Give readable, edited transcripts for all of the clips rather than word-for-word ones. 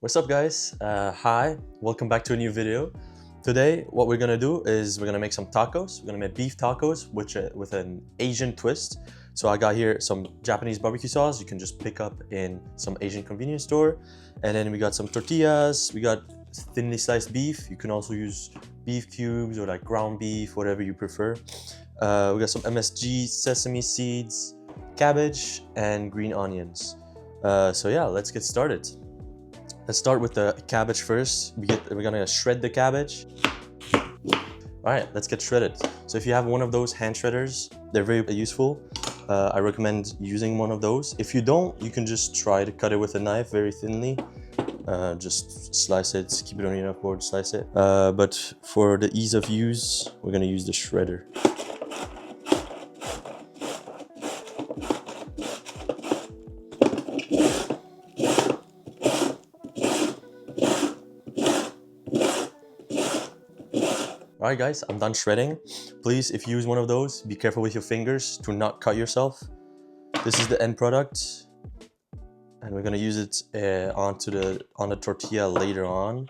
What's up guys? Hi, welcome back to a new video. Today what we're gonna do is we're gonna make some tacos. We're gonna make beef tacos with an Asian twist. So I got here some Japanese barbecue sauce you can just pick up in some Asian convenience store. And then we got some tortillas, we got thinly sliced beef. You can also use beef cubes or like ground beef, whatever you prefer. We got some MSG, sesame seeds, cabbage, and green onions. So yeah, let's get started. Let's start with the cabbage first. We're gonna shred the cabbage. All right, let's get shredded. So if you have one of those hand shredders, they're very useful. I recommend using one of those. If you don't, you can just try to cut it with a knife very thinly. Just slice it, keep it on your knife board, slice it. But for the ease of use, we're gonna use the shredder. Alright guys, I'm done shredding. Please, if you use one of those, be careful with your fingers to not cut yourself. This is the end product. And we're gonna use it on the tortilla later on.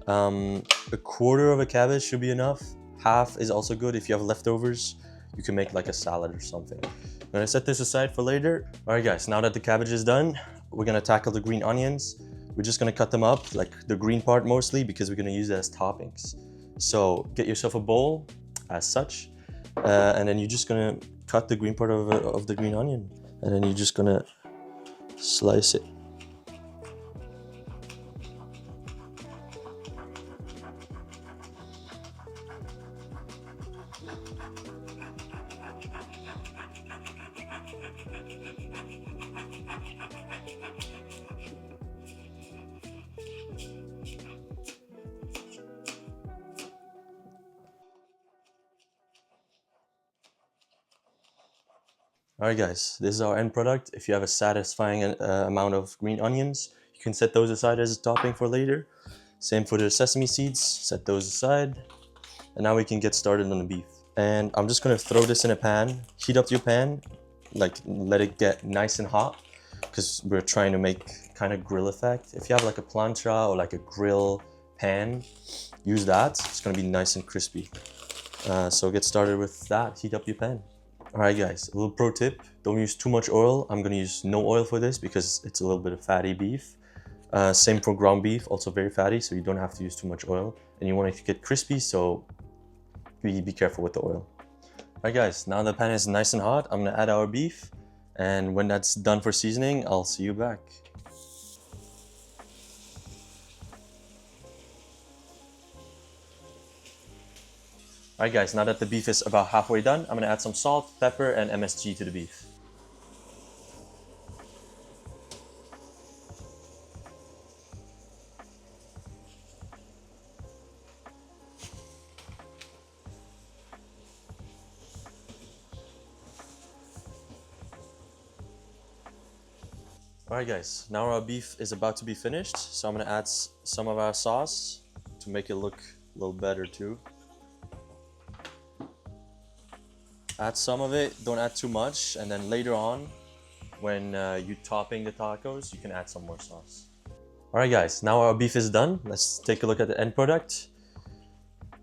A quarter of a cabbage should be enough. Half is also good. If you have leftovers, you can make like a salad or something. I'm gonna set this aside for later. Alright guys, now that the cabbage is done, we're gonna tackle the green onions. We're just gonna cut them up, like the green part mostly, because we're gonna use it as toppings. So get yourself a bowl as such, and then you're just gonna cut the green part of the green onion, and then you're just gonna slice it. Alright guys, this is our end product. If you have a satisfying amount of green onions, you can set those aside as a topping for later. Same for the sesame seeds, set those aside. And now we can get started on the beef. And I'm just gonna throw this in a pan, heat up your pan, like let it get nice and hot, because we're trying to make kind of grill effect. If you have like a plancha or like a grill pan, use that. It's gonna be nice and crispy. So get started with that, heat up your pan. Alright guys, a little pro tip, don't use too much oil. I'm gonna use no oil for this because it's a little bit of fatty beef. Same for ground beef, also very fatty, so you don't have to use too much oil. And you want it to get crispy, so be careful with the oil. Alright guys, now the pan is nice and hot, I'm gonna add our beef. And when that's done for seasoning, I'll see you back. Alright guys, now that the beef is about halfway done, I'm gonna add some salt, pepper, and MSG to the beef. Alright guys, now our beef is about to be finished, so I'm gonna add some of our sauce to make it look a little better too. Add some of it, don't add too much, and then later on, when you're topping the tacos, you can add some more sauce. Alright guys, now our beef is done. Let's take a look at the end product.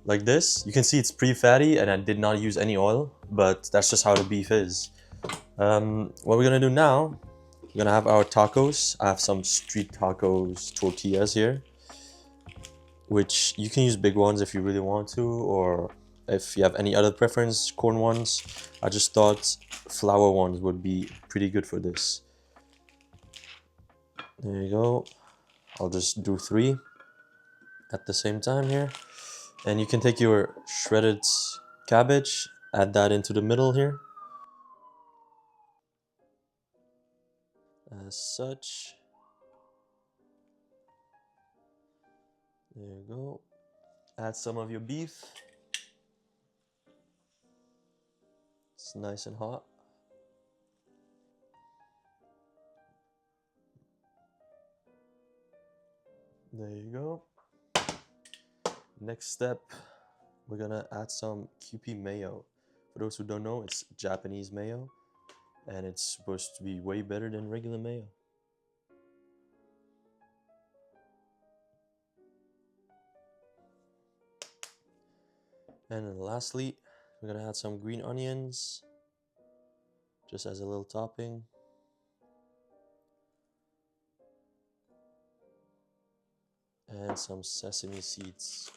Like this, you can see it's pretty fatty and I did not use any oil, but that's just how the beef is. What we're gonna do now, we're gonna have our tacos. I have some street tacos tortillas here, which you can use big ones if you really want to, or if you have any other preference, corn ones. I just thought flour ones would be pretty good for this. There you go. I'll just do 3 at the same time here. And you can take your shredded cabbage, add that into the middle here. As such. There you go. Add some of your beef. It's nice and hot. There you go. Next step, we're gonna add some Kewpie mayo. For those who don't know, it's Japanese mayo, and it's supposed to be way better than regular mayo. And then lastly, we're gonna add some green onions, just as a little topping. And some sesame seeds.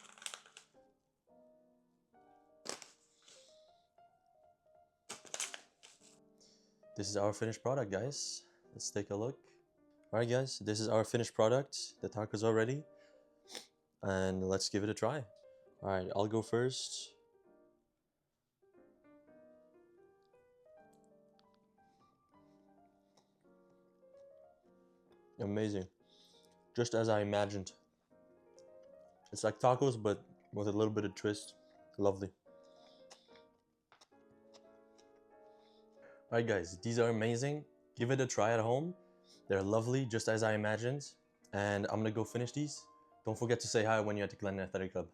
This is our finished product, guys. Let's take a look. All right, guys, this is our finished product. The tacos are ready, and let's give it a try. All right, I'll go first. Amazing, just as I imagined. It's like tacos, but with a little bit of twist. Lovely. All right, guys, these are amazing. Give it a try at home. They're lovely, just as I imagined. And I'm gonna go finish these. Don't forget to say hi when you're at the Glendon Athletic Club.